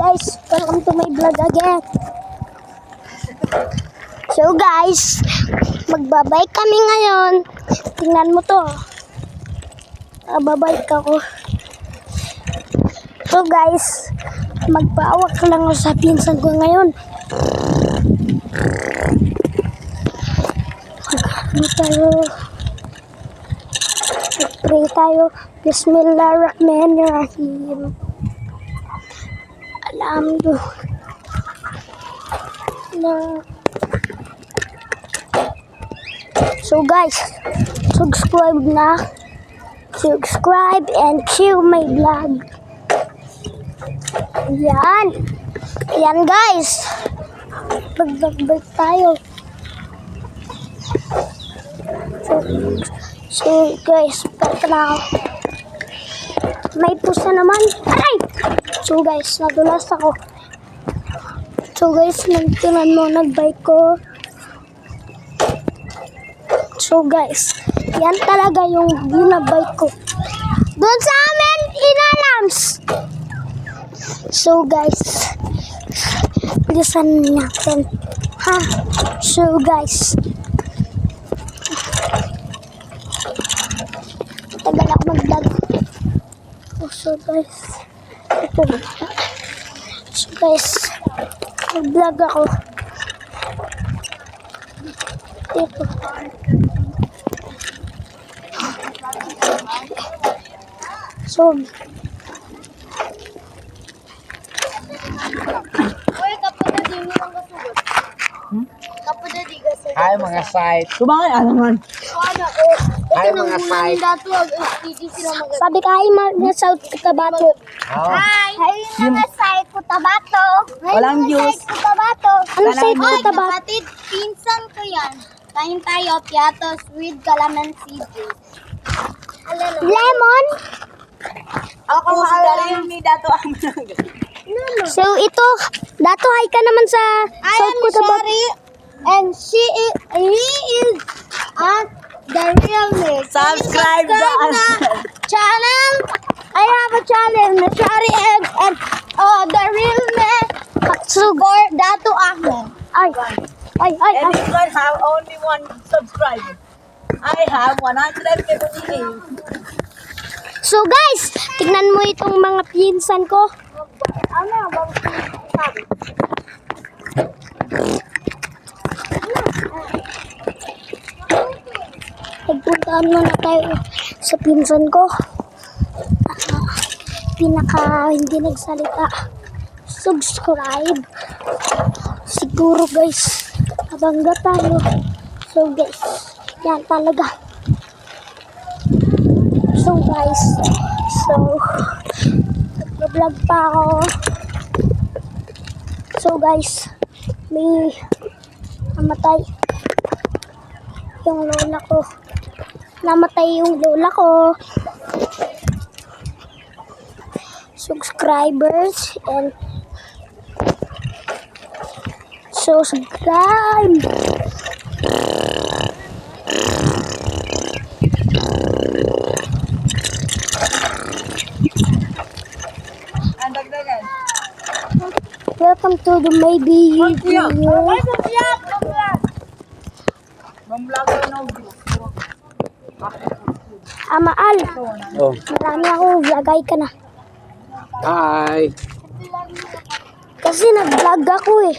guys, welcome to my vlog again. So guys, magbabike kami ngayon. Tingnan mo to. Babike ako. So guys, magpaawak lang ako sa pinsan ko ngayon. Pray tayo. Bismillahirrahmanirrahim. Alhamdulillah. So guys, subscribe and share my vlog. Yan guys. Bagbag tayo. So guys, parang na may pusa naman. Aray! So guys, nadulas ako. So guys, nagtinan mo, nagbike ko. So guys, yan talaga yung binabike ko. Doon sa amin, inalams. So guys, bilisan natin. Ha? So guys, tagal ako mag-vlog. So guys, ito na. So guys, mag-vlog ako. Ito. So, Hai mga site. Kumain ano man? Hai mga site. sabi ka ay mga South Cotabato. Hi! Hi mga site Cotabato. Walang juice. Cotabato. Anong side Cotabato? Kapatid, pinsan ko yan. Kain tayo, piatos with calamansi juice. Lemon? Ako maalam ni Dato ang So ito, dato hi ka naman sa I South am Cotabato. sorry. And he is the real me. Subscribe na channel. I have a channel na Shari and the real me. For Dato Ahmed. Ay. And this one have only one subscriber. I have 150. So guys, tignan mo itong mga pinsan ko. Ano bang sabi? Nagpuntaan muna tayo sa pinsan ko. Pinaka hindi nagsalita. Subscribe. Siguro guys, nabangga tayo. So guys, yan talaga. So guys, nag-vlog pa ako. So guys, may namatay yung lola ko. Namatay yung lola ko. Subscribers and subscribe. Ang dagdagan. Welcome to the maybe video. Mamvlog ko no view. Amaal. Oh. Marami ako vlogay ka na. Hi. Kasi nag-vlog ako eh.